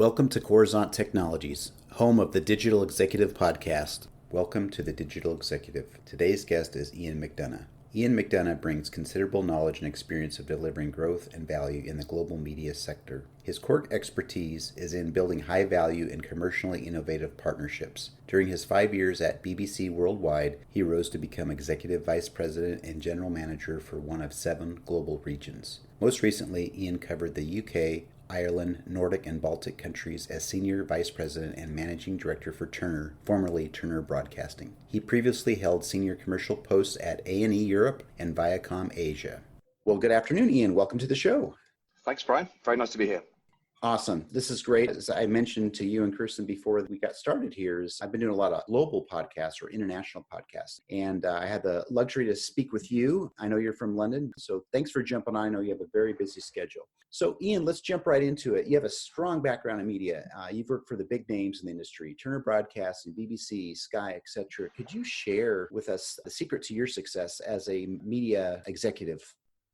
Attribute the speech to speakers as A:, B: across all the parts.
A: Welcome to Coruzant Technologies, home of the Digital Executive Podcast. Welcome to the Digital Executive. Today's guest is Ian McDonough. Ian McDonough brings considerable knowledge and experience of delivering growth and value in the global media sector. His core expertise is in building high-value and commercially innovative partnerships. During his 5 years at BBC Worldwide, he rose to become Executive Vice President and General Manager for one of 7 global regions. Most recently, Ian covered the UK, Ireland, Nordic, and Baltic countries as Senior Vice President and Managing Director for Turner, formerly Turner Broadcasting. He previously held senior commercial posts at A&E Europe and Viacom Asia. Well, good afternoon, Ian. Welcome to the show.
B: Thanks, Brian. Very nice to be here.
A: Awesome. This is great. As I mentioned to you and Kirsten before we got started here, I've been doing a lot of global podcasts or international podcasts. And I had the luxury to speak with you. I know you're from London, so thanks for jumping on. I know you have a very busy schedule. So Ian, let's jump right into it. You have a strong background in media. You've worked for the big names in the industry, Turner Broadcasting, BBC, Sky, etc. Could you share with us the secret to your success as a media executive?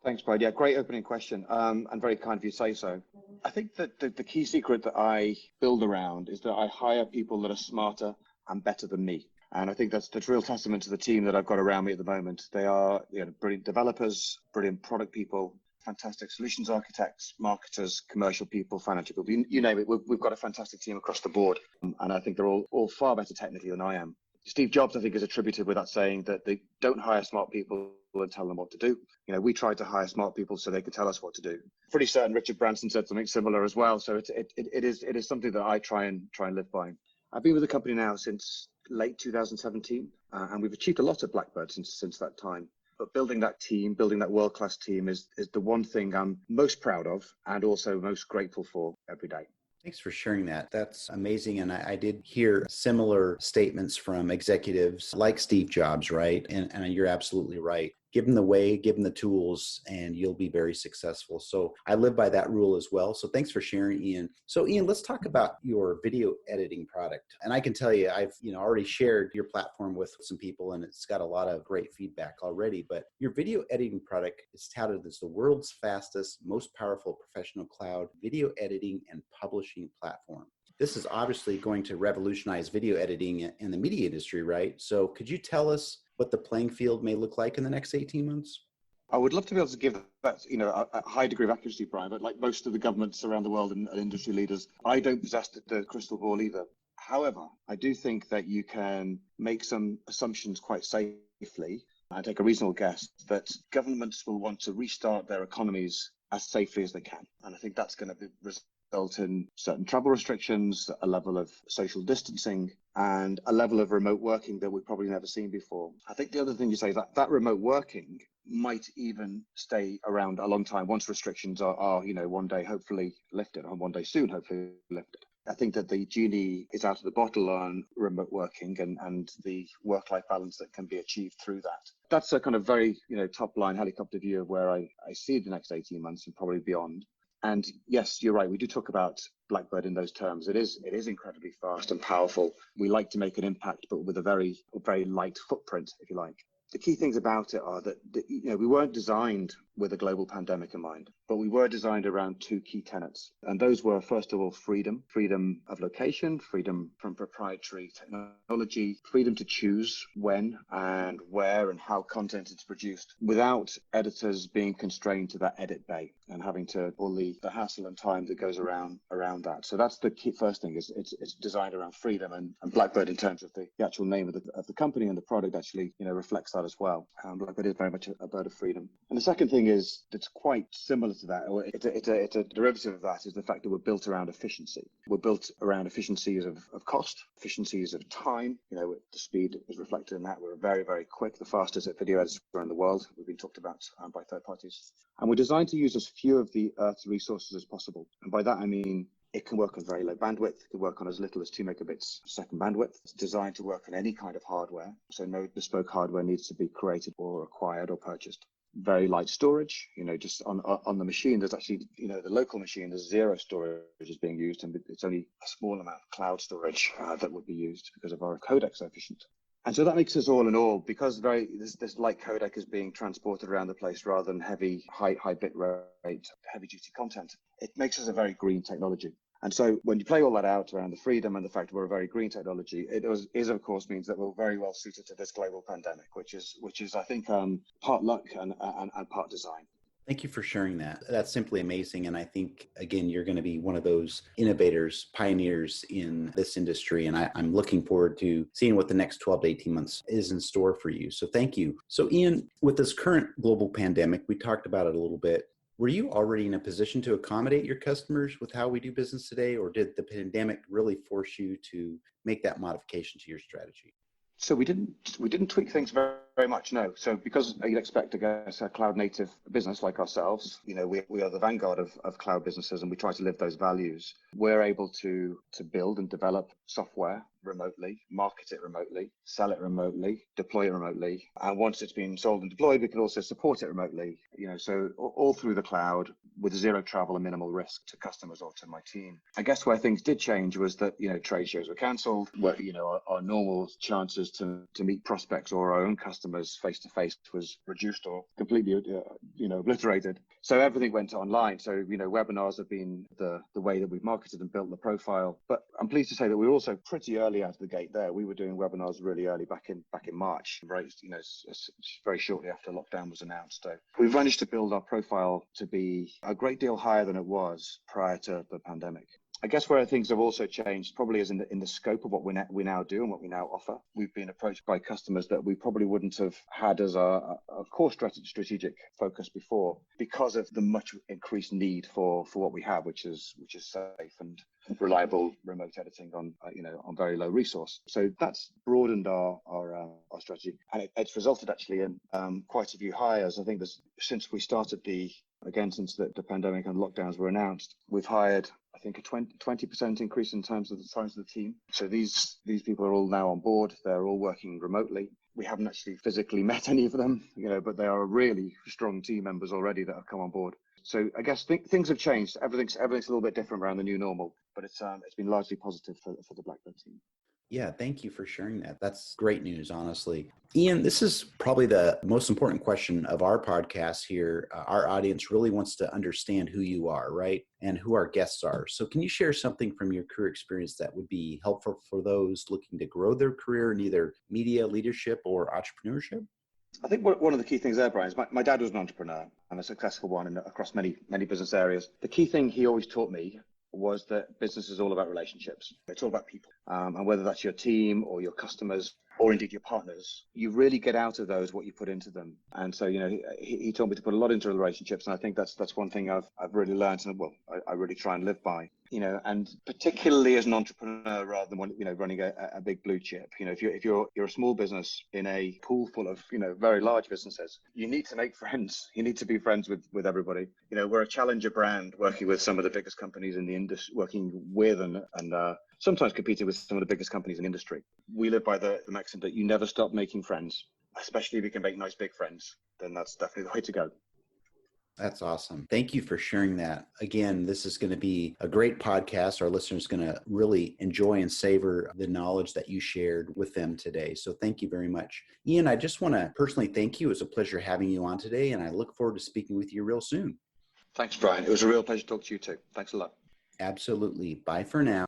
B: Thanks, Brad. Yeah, great opening question, and very kind of you to say so. I think that the key secret that I build around is that I hire people that are smarter and better than me. And I think that's real testament to the team that I've got around me at the moment. They are brilliant developers, brilliant product people, fantastic solutions architects, marketers, commercial people, financial people. You name it, we've got a fantastic team across the board. And I think they're all far better technically than I am. Steve Jobs, I think, is attributed with that saying that they don't hire smart people and tell them what to do. We try to hire smart people so they can tell us what to do. Pretty certain Richard Branson said something similar as well. So it is something that I try and live by. I've been with the company now since late 2017, and we've achieved a lot at Blackbird since that time. But building that team, building that world-class team is the one thing I'm most proud of and also most grateful for every day.
A: Thanks for sharing that. That's amazing. And I did hear similar statements from executives like Steve Jobs, right? And you're absolutely right. Give them the way, give them the tools, and you'll be very successful. So I live by that rule as well. So thanks for sharing, Ian. So Ian, let's talk about your video editing product. And I can tell you, I've already shared your platform with some people, and it's got a lot of great feedback already. But your video editing product is touted as the world's fastest, most powerful professional cloud video editing and publishing platform. This is obviously going to revolutionize video editing in the media industry, right? So could you tell us what the playing field may look like in the next 18 months?
B: I would love to be able to give that, a high degree of accuracy, Brian, but like most of the governments around the world and industry leaders, I don't possess the crystal ball either. However, I do think that you can make some assumptions quite safely and take a reasonable guess that governments will want to restart their economies as safely as they can. And I think that's going to result in certain travel restrictions, a level of social distancing, and a level of remote working that we've probably never seen before. I think the other thing you say is that remote working might even stay around a long time once restrictions are one day hopefully lifted, or one day soon hopefully lifted. I think that the genie is out of the bottle on remote working and the work-life balance that can be achieved through that. That's a kind of very top-line helicopter view of where I see the next 18 months and probably beyond. And yes, you're right. We do talk about Blackbird in those terms. It is incredibly fast and powerful. We like to make an impact, but with a very, very light footprint, if you like. The key things about it are that we weren't designed with a global pandemic in mind, but we were designed around 2 key tenets. And those were, first of all, freedom of location, freedom from proprietary technology, freedom to choose when and where and how content is produced without editors being constrained to that edit bay and having to all the hassle and time that goes around that. So that's the key first thing, is it's designed around freedom, and Blackbird, in terms of the actual name of the company and the product, actually reflects that as well. Blackbird is very much a bird of freedom. And the second thing is that's quite similar to that, or it's a derivative of that, is the fact that we're built around efficiency. We're built around efficiencies of cost, efficiencies of time. The speed is reflected in that. We're very, very quick, the fastest video editor in the world. We've been talked about by third parties. And we're designed to use as few of the Earth's resources as possible. And by that, I mean, it can work on very low bandwidth. It can work on as little as 2 megabits per second bandwidth. It's designed to work on any kind of hardware. So no bespoke hardware needs to be created or acquired or purchased. Very light storage, just on the machine. There's actually, the local machine, there's 0 storage is being used, and it's only a small amount of cloud storage that would be used because of our codecs so efficient. And so that makes us all in all, because this light codec is being transported around the place rather than heavy, high bit rate, heavy duty content. It makes us a very green technology. And so when you play all that out around the freedom and the fact that we're a very green technology, is of course means that we're very well suited to this global pandemic, which is I think part luck and part design.
A: Thank you for sharing that. That's simply amazing. And I think, again, you're going to be one of those innovators, pioneers in this industry. And I'm looking forward to seeing what the next 12 to 18 months is in store for you. So thank you. So Ian, with this current global pandemic, we talked about it a little bit. Were you already in a position to accommodate your customers with how we do business today, or did the pandemic really force you to make that modification to your strategy?
B: So we didn't tweak things very much, no. So because you'd expect, I guess, a cloud native business like ourselves, we are the vanguard of cloud businesses, and we try to live those values. We're able to build and develop software remotely, market it remotely, sell it remotely, deploy it remotely. And once it's been sold and deployed, we can also support it remotely, so all through the cloud with zero travel and minimal risk to customers or to my team. I guess where things did change was that, trade shows were cancelled, where, our normal chances to meet prospects or our own customers face to face was reduced or completely, obliterated. So everything went online. So, webinars have been the way that we've marketed and built the profile. But I'm pleased to say that we were also pretty early out of the gate there. We were doing webinars really early back in March, right? Very shortly after lockdown was announced. So we've managed to build our profile to be a great deal higher than it was prior to the pandemic. I guess where things have also changed probably is in the scope of what we now do and what we now offer. We've been approached by customers that we probably wouldn't have had as a core strategic focus before, because of the much increased need for what we have, which is safe and reliable remote editing on very low resource. So that's broadened our strategy, and it's resulted actually in quite a few hires. I think since we started since the pandemic and lockdowns were announced, we've hired, I think, a 20% increase in terms of the size of the team. So these people are all now on board. They're all working remotely. We haven't actually physically met any of them, but they are really strong team members already that have come on board. So I guess things have changed. Everything's a little bit different around the new normal, but it's been largely positive for the Blackbird team.
A: Yeah, thank you for sharing that. That's great news, honestly. Ian, this is probably the most important question of our podcast here. Our audience really wants to understand who you are, right? And who our guests are. So can you share something from your career experience that would be helpful for those looking to grow their career in either media, leadership, or entrepreneurship?
B: I think one of the key things there, Brian, is my dad was an entrepreneur and a successful one across many business areas. The key thing he always taught me was that business is all about relationships. It's all about people. And whether that's your team or your customers or indeed your partners, you really get out of those what you put into them. And so, he taught me to put a lot into relationships. And I think that's one thing I've really learned, and I really try and live by. And particularly as an entrepreneur rather than running a big blue chip. If you're a small business in a pool full of very large businesses, you need to make friends. You need to be friends with everybody. We're a challenger brand working with some of the biggest companies in the industry, working with and sometimes competing with some of the biggest companies in the industry. We live by the maxim that you never stop making friends, especially if you can make nice big friends. Then that's definitely the way to go.
A: That's awesome. Thank you for sharing that. Again, this is going to be a great podcast. Our listeners are going to really enjoy and savor the knowledge that you shared with them today. So thank you very much. Ian, I just want to personally thank you. It was a pleasure having you on today, and I look forward to speaking with you real soon.
B: Thanks, Brian. It was a real pleasure to talk to you too. Thanks a lot.
A: Absolutely. Bye for now.